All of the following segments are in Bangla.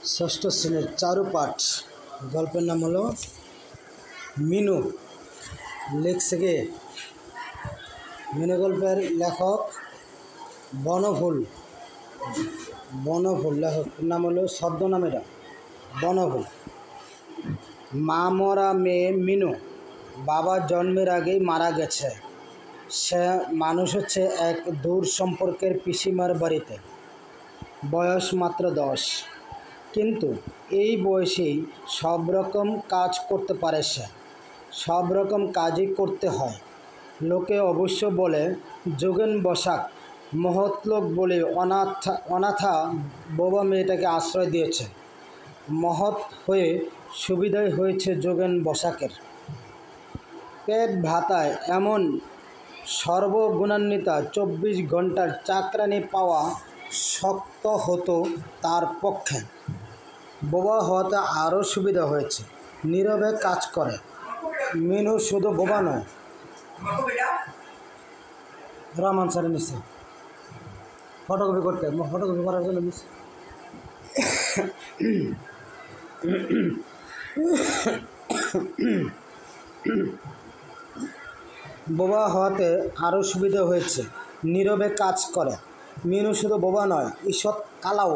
ষষ্ঠ শ্রেণীর চারুপাঠ গল্পের নাম হলো মিনু। লিখছে কে? মিনু গল্পের লেখক বনফুল। লেখক নাম হলো ছদ্মনাম, এটা বনফুল। মা মরা মেয়ে মিনু বাবা জন্মের আগেই মারা গেছে। সে মানুষ হচ্ছে এক দূর সম্পর্কের পিসিমার বাড়িতে। বয়স মাত্র 10, কিন্তু এই বয়সেই সব রকম কাজ করতে পারে সে। সব রকম কাজই করতে হয়। লোকে অবশ্য বলে যোগেন বসাক মহৎ লোক বলে অনাথা বোবা মেয়েটাকে আশ্রয় দিয়েছে। মহৎ হয়ে সুবিধাই হয়েছে যোগেন বসাকের। পেট ভাতায় এমন সর্বগুণান্বিতা 24 ঘন্টার চাকরানি পাওয়া শক্ত হতো তার পক্ষে। বোবা হওয়াতে আরও সুবিধা হয়েছে, নীরবে কাজ করে। মিনু শুধু বোবা নয়, রহমান স্যারের নিচ্ছে ফটোকপি করতে, ফটোকপি করার জন্য নিচ্ছে। বোবা হওয়াতে আরও সুবিধা হয়েছে, নীরবে কাজ করে। মিনু শুধু বোবা নয়, ঈষৎ কালাও।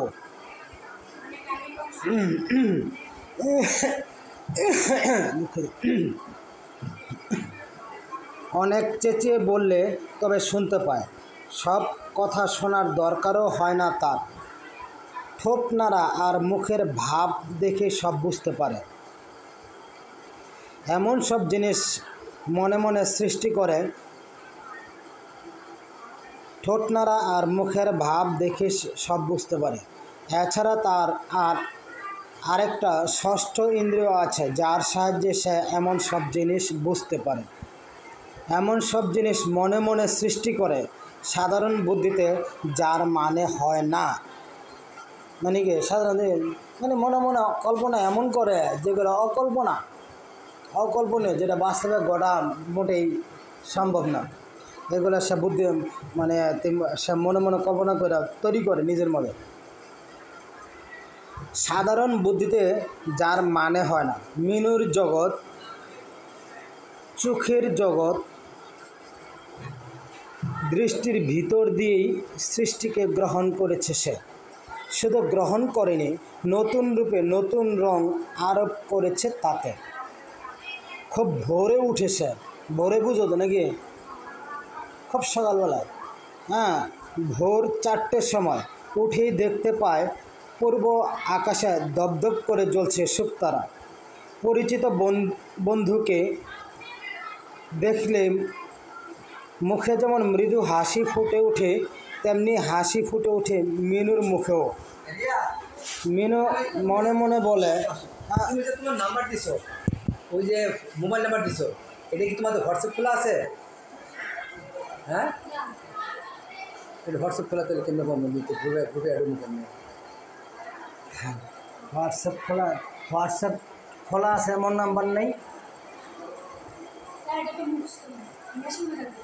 অনেক চেঁচিয়ে বললে তবে শুনতে পায়। সব কথা শোনার দরকারও হয় না তার। ঠোঁট নাড়া আর মুখের ভাব দেখে সব বুঝতে পারে। এমন সব জিনিস মনে মনে সৃষ্টি করে। ঠোঁট নাড়া আর মুখের ভাব দেখে সব বুঝতে পারে। এছাড়া তার আরেকটা ষষ্ঠ ইন্দ্রিয় আছে, যার সাহায্যে সে এমন সব জিনিস বুঝতে পারে। এমন সব জিনিস মনে মনে সৃষ্টি করে সাধারণ বুদ্ধিতে, যার মানে হয় না। মানে কি সাধারণ মনে মনে কল্পনা এমন করে যেগুলো অকল্পনীয়, যেটা বাস্তবে ঘটা মোটেই সম্ভব না। এগুলো সে বুদ্ধি সে মনে মনে কল্পনা করে তৈরি করে নিজের মনে, সাধারণ বুদ্ধিতে যার মানে হয় না। মিনুর জগৎ চোখের জগৎ। দৃষ্টির ভিতর দিয়েই সৃষ্টিকে গ্রহণ করেছে সে। শুধু গ্রহণ করেনি, নতুন রূপে নতুন রং আরোপ করেছে তাতে। খুব ভোরে উঠেছে। ভোরে বুঝো তো নাকি? খুব সকালবেলায়, ভোর 4টের সময় উঠেই দেখতে পায় পূর্ব আকাশে দপদপ করে জ্বলছে শুকতারা। পরিচিত বন্ধুকে দেখলে মুখে যেমন মৃদু হাসি ফুটে ওঠে, তেমনি হাসি ফুটে ওঠে মিনুর মুখেও। মিনু মনে মনে বলে, তুমি যে তোমার নাম্বার দিছো, ওই যে মোবাইল নাম্বার দিছো, এটা কি তোমাদের হোয়াটসঅ্যাপ খোলা আছে? হ্যাঁ, এটা হোয়াটসঅ্যাপ খোলা, তাহলে কেমন পাবো? গ্রুপে অ্যাড কেমন? হ্যাঁ, হোয়াটসঅ্যাপ খোলা আছে, এমন নাম্বার নেই।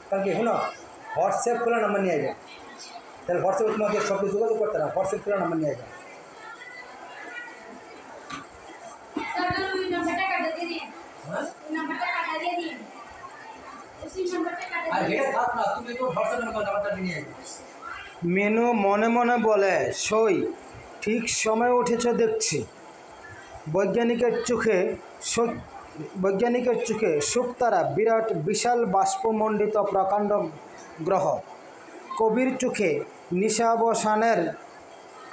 কালকে শোনো, হোয়াটসঅ্যাপ খোলা নাম্বার নিয়ে আসবে। তাহলে হোয়াটসঅ্যাপে তোমাকে সব কিছু যোগাযোগ করতে না, হোয়াটসঅ্যাপ খোলা নাম্বার নিয়ে আসবে। মিনু মনে মনে বলে, সই ঠিক সময় উঠেছ দেখছি। বৈজ্ঞানিকের চোখে শুকতারা বিরাট বিশাল বাষ্পমণ্ডিত প্রকাণ্ড গ্রহ। কবির চোখে নিশাবসানের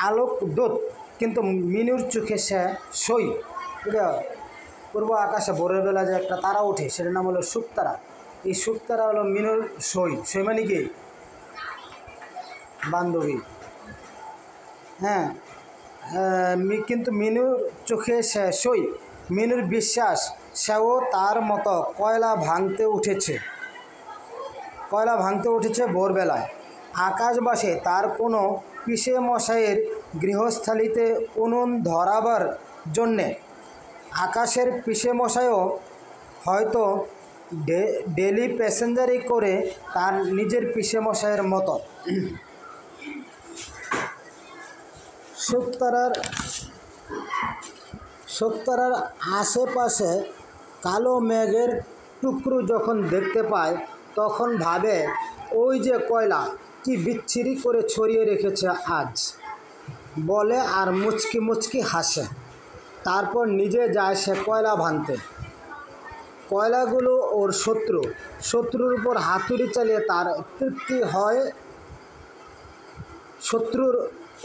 আলোকদূত, কিন্তু মিনুর চোখে সে সই। এটা পূর্ব আকাশে ভোরের বেলা যে একটা তারা ওঠে, সেটার নাম হলো শুকতারা। এই শুকতারা হলো মিনুর সই। সই মানে কি? বান্ধবী। হ্যাঁ, কিন্তু মিনুর চোখে সে সই। মিনুর বিশ্বাস সেও তার মতো কয়লা ভাঙতে উঠেছে ভোরবেলায়। আকাশবাসে তার কোনো পিসে মশাইয়ের গৃহস্থালিতে উনুন ধরাবার জন্যে। আকাশের পিসে মশাইও হয়তো ডেলি প্যাসেঞ্জারি করে তার নিজের পিসে মশাইয়ের মতো। শুকতারার শুকতারার আশেপাশে কালো মেঘের টুকরো যখন দেখতে পায় তখন ভাবে ওই যে কয়লা কি বিচ্ছিরি করে ছড়িয়ে রেখেছে আজ, বলে আর মুচকি মুচকি হাসে। তারপর নিজে যায় সে কয়লা ভাঙতে। কয়লাগুলো ওর শত্রু, শত্রুর উপর হাতুড়ি চালিয়ে তার তৃপ্তি হয়। শত্রুর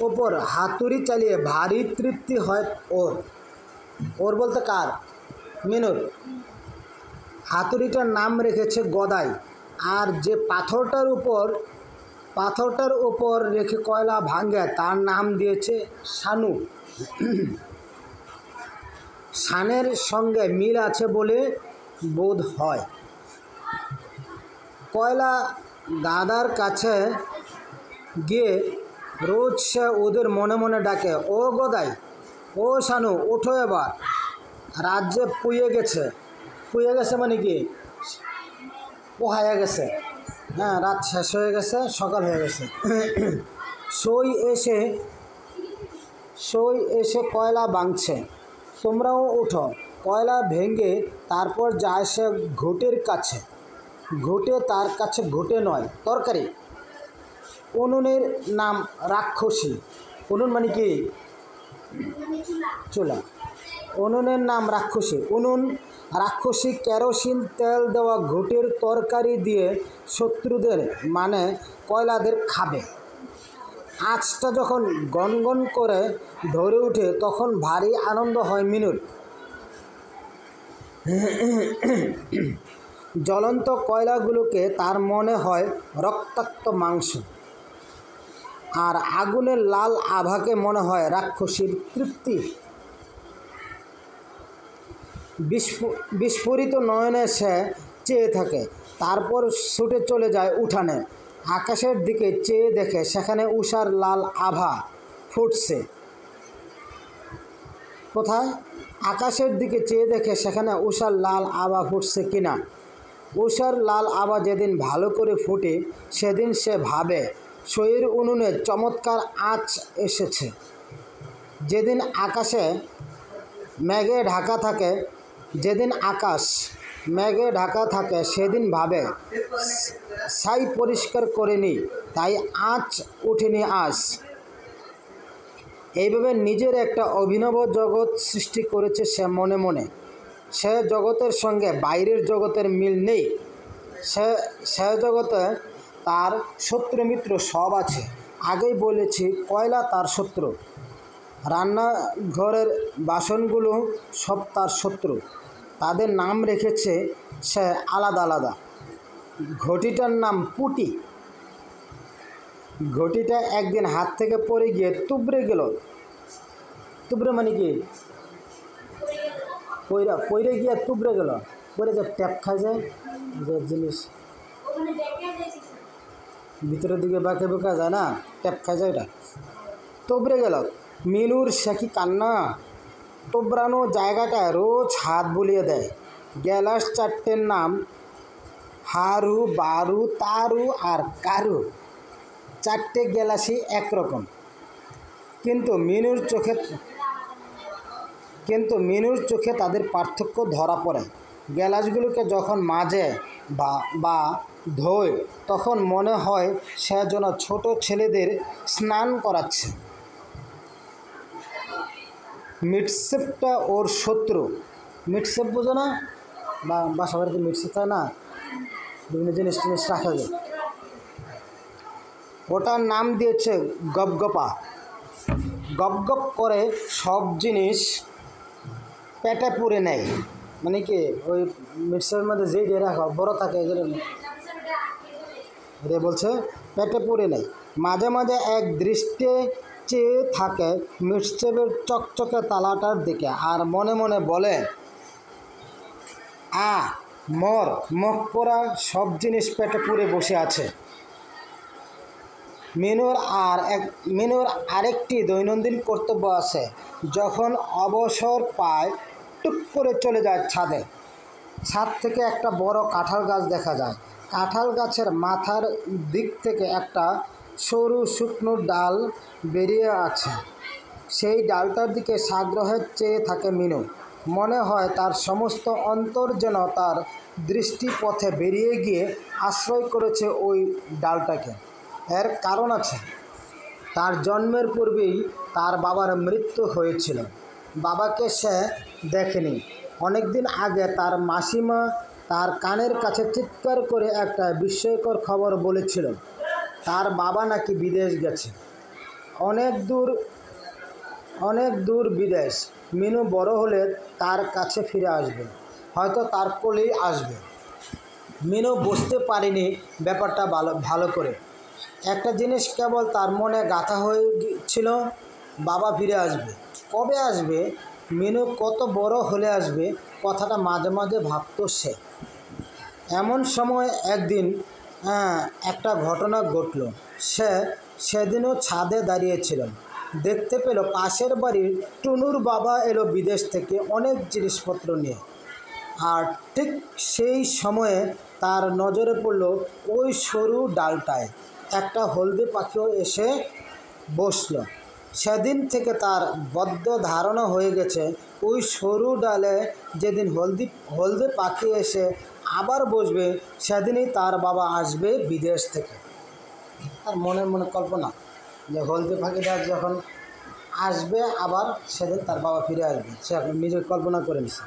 ওপর হাতুড়ি চালিয়ে ভারী তৃপ্তি হয় ওর। ওর বলতে কার? মিনুর। হাতুড়িটার নাম রেখেছে গদাই। আর যে পাথরটার উপর রেখে কয়লা ভাঙে তার নাম দিয়েছে শানু। শানের সঙ্গে মিল আছে বলে বোধ হয়। কয়লা গাদার কাছে গিয়ে রোজ সে ওদের মনে মনে ডাকে, ও গদাই, ও শানু, ওঠো এবার, রাজ্যে পুয়ে গেছে। পুয়ে গেছে মানে কি? পোহায়া গেছে। হ্যাঁ, রাত শেষ হয়ে গেছে, সকাল হয়ে গেছে। সই এসে কয়লা ভাঙছে, তোমরাও ওঠো। কয়লা ভেঙে তারপর যায় সে ঘুঁটের কাছে। তার কাছে ঘুঁটে নয়, তরকারি। উনুনের নাম রাক্ষসী। উনুন মানে কি? চুলা। উনুনের নাম রাক্ষসী। রাক্ষসী কেরোসিন তেল দেওয়া ঘুঁটের তরকারি দিয়ে শত্রুদের মানে কয়লাদের খাবে। আঁচটা যখন গনগন করে ধরে ওঠে তখন ভারী আনন্দ হয় মিনুর। জ্বলন্ত কয়লাগুলোকে তার মনে হয় রক্তাক্ত মাংস, আর আগুনের লাল আভাকে মনে হয় রাক্ষসীর তৃপ্তি। বিস্ফোরিত নয়নে সে চেয়ে থাকে, তারপর ছুটে চলে যায় উঠানে। আকাশের দিকে চেয়ে দেখে সেখানে উষার লাল আভা ফুটছে। কোথায়? আকাশের দিকে চেয়ে দেখে সেখানে উষার লাল আভা ফুটছে কিনা। উষার লাল আভা যেদিন ভালো করে ফুটে সেদিন সে ভাবে সইয়ের উনুনে চমৎকার আঁচ এসেছে। যেদিন আকাশ মেঘে ঢাকা থাকে সেদিন ভাবে ছাই পরিষ্কার করে নি, তাই আঁচ উঠেনি আজ। এইভাবে নিজের একটা অভিনব জগৎ সৃষ্টি করেছে সে মনে মনে। সে জগতের সঙ্গে বাইরের জগতের মিল নেই। সে জগতে তার শত্রু মিত্র সব আছে। আগেই বলেছি কয়লা তার শত্রু, রান্নাঘরের বাসনগুলো সব তার শত্রু। তাদের নাম রেখেছে সে আলাদা আলাদা। ঘটিটার নাম পুটি। ঘটিটা একদিন হাত থেকে পড়ে গিয়ে তুবড়ে গেল। তুবড়ে মানে কি? পইরে গিয়ে তুবড়ে গেল। পরে যে ট্যাপ খায় যায় যে জিনিস ভিতরের দিকে বাঁকে বোকা যায় না, ট্যাপ খায় যায়, এটা তুবড়ে গেল। মিনুর সে কি কান্না! তোবড়ানো জায়গাটায় রোজ হাত বুলিয়ে দেয়। গ্যালাস চারটের নাম হারু, বারু, তারু আর কারু। চারটে গ্যালাসই একরকম, কিন্তু মিনুর চোখে তাদের পার্থক্য ধরা পড়ে। গ্যালাসগুলোকে যখন মাজে বা ধোয় তখন মনে হয় সে যেন ছোট ছেলেদের স্নান করাচ্ছে। মিটসেপটা ওর শত্রু। মিটসেপ বোঝো না? বাসা বাড়িতে মিটসেপ হয় না, বিভিন্ন জিনিস রাখা যায়। ওটার নাম দিয়েছে গপগপা। গপগপ করে সব জিনিস পেটে পুরে নেয়। মানে কি, ওই মিক্সারের মধ্যে যেই দিয়ে রাখা বড় থাকে এটা বলছে পেটে পুরে নেয়। মাঝে মাঝে এক দৃষ্টে চেয়ে থাকে মিক্সচারের চকচকে তালাটার দিকে, আর মনে মনে বলে, মর মুখ পোড়া সব জিনিস পেটে পুরে বসে আছে। মিনুর আরেকটি দৈনন্দিন কর্তব্য আছে। যখন অবসর পায় টুক করে চলে যায় ছাদে। ছাদ থেকে একটা বড় কাঁঠাল গাছ দেখা যায়। কাঁঠাল গাছের মাথার দিক থেকে একটা সরু শুকনো ডাল বেরিয়ে আছে। সেই ডালটার দিকে সাগ্রহে চেয়ে থাকে মিনু। মনে হয় তার সমস্ত অন্তর যেন তার দৃষ্টিপথে বেরিয়ে গিয়ে আশ্রয় করেছে ওই ডালটাকে। এর কারণ আছে। তার জন্মের পূর্বেই তার বাবার মৃত্যু হয়েছিল। বাবাকে সে দেখেনি। অনেকদিন আগে তার মাসিমা তার কানের কাছে চিৎকার করে একটা বিস্ময়কর খবর বলেছিল, তার বাবা নাকি বিদেশ গেছে, অনেক দূর বিদেশ। মিনু বড় হলে তার কাছে ফিরে আসবে, হয়তো তার কোলেই আসবে। মিনু বুঝতে পারেনি ব্যাপারটা ভালো করে। একটা জিনিস কেবল তার মনে গাঁথা হয়ে ছিল, বাবা ফিরে আসবে। কবে আসবে, মিনু কত বড় হলে আসবে, কথাটা মাঝে মাঝে ভাবত সে। এমন সময় একদিন একটা ঘটনা ঘটল। সেদিনও ছাদে দাঁড়িয়েছিল। দেখতে পেল পাশের বাড়ির টুনুর বাবা এলো বিদেশ থেকে অনেক জিনিসপত্র নিয়ে। আর ঠিক সেই সময়ে তার নজরে পড়ল ওই সরু ডালটায় একটা হলদে পাখিও এসে বসল। সেদিন থেকে তার বদ্ধ ধারণা হয়ে গেছে, ওই সরু ডালে যেদিন হলদে পাখি এসে আবার বসবে, সেদিনই তার বাবা আসবে বিদেশ থেকে। তার মনে কল্পনা যে হলদে পাখিটা যখন আসবে আবার সেদিন তার বাবা ফিরে আসবে। সে নিজে কল্পনা করে নিছে।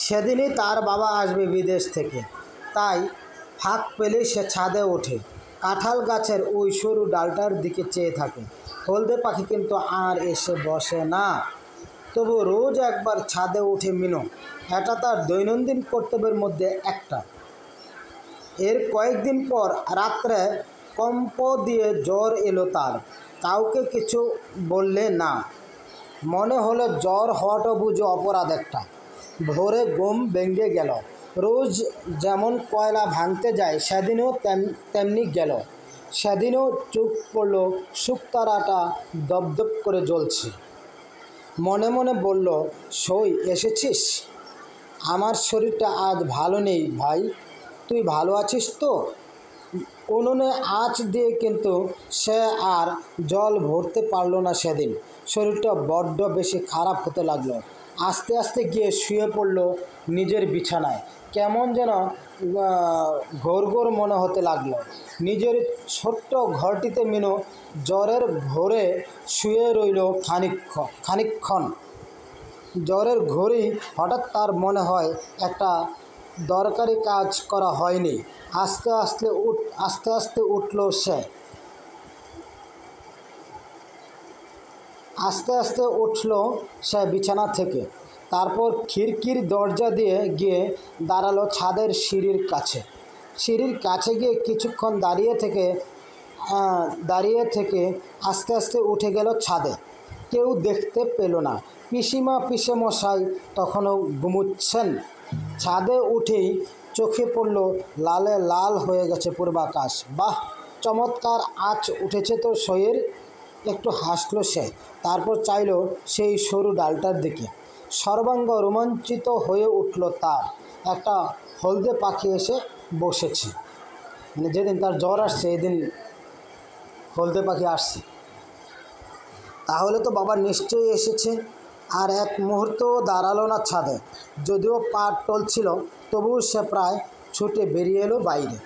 সেদিনই তার বাবা আসবে বিদেশ থেকে। তাই ফাঁক পেলেই সে ছাদে ওঠে, কাঁঠাল গাছের ওই সরু ডালটার দিকে চেয়ে থাকে। হলদে পাখি কিন্তু আর এসে বসে না। তবু রোজ একবার ছাদে ওঠে মিনু। এটা তার দৈনন্দিন কর্তব্যের মধ্যে একটা। এর কয়েকদিন পর রাত্রে কম্প দিয়ে জ্বর এলো তার। কাউকে কিছু বললে না। মনে হলো জ্বর হওয়াটা বুঝি অপরাধ একটা। ভোরে ঘুম ভেঙে গেল। রোজ যেমন কয়লা ভাঙতে যায় সেদিনও তেমনি গেল। সেদিনও চোখ পড়ল শুকতারাটা দপদপ করে জ্বলছে। মনে মনে বলল, সই এসেছিস? আমার শরীরটা আজ ভালো নেই ভাই, তুই ভালো আছিস তো? উনুনে আঁচ দিয়ে কিন্তু সে আর জল ভরতে পারল না সেদিন। শরীরটা বড্ড বেশি খারাপ হতে লাগলো। আস্তে আস্তে গিয়ে শুয়ে পড়ল নিজের বিছানায়। কেমন যেন ঘোর মনে হতে লাগলো। নিজের ছোট্ট ঘরটিতে মিনু জ্বরের ঘোরে শুয়ে রইল খানিকক্ষণ। জ্বরের ঘোরেই হঠাৎ তার মনে হয় একটা দরকারি কাজ করা হয়নি। আস্তে আস্তে উঠল সে। বিছানা থেকে। তারপর খিড়কির দরজা দিয়ে গিয়ে দাঁড়ালো ছাদের সিঁড়ির কাছে গিয়ে কিছুক্ষণ দাঁড়িয়ে থেকে আস্তে আস্তে উঠে গেল ছাদে। কেউ দেখতে পেল না। পিসেমশাই তখনও ঘুমুচ্ছেন। ছাদে উঠেই চোখে পড়ল লালে লাল হয়ে গেছে পূর্বাকাশ। বাহ, চমৎকার আঁচ উঠেছে তো সইয়ের। একটু হাসল সে। তারপর চাইল সেই সরু ডালটার দিকে। সর্বাঙ্গ রোমাঞ্চিত হয়ে উঠল তার। একটা হলদে পাখি এসে বসেছে। মানে যেদিন তার জ্বর আসছে এদিন হলদে পাখি আসছে। তাহলে তো বাবা নিশ্চয়ই এসেছে। আর এক মুহূর্তও দাঁড়ালো না ছাদে। যদিও পা টলছিল, তবুও সে প্রায় ছুটে বেরিয়ে এলো বাইরে।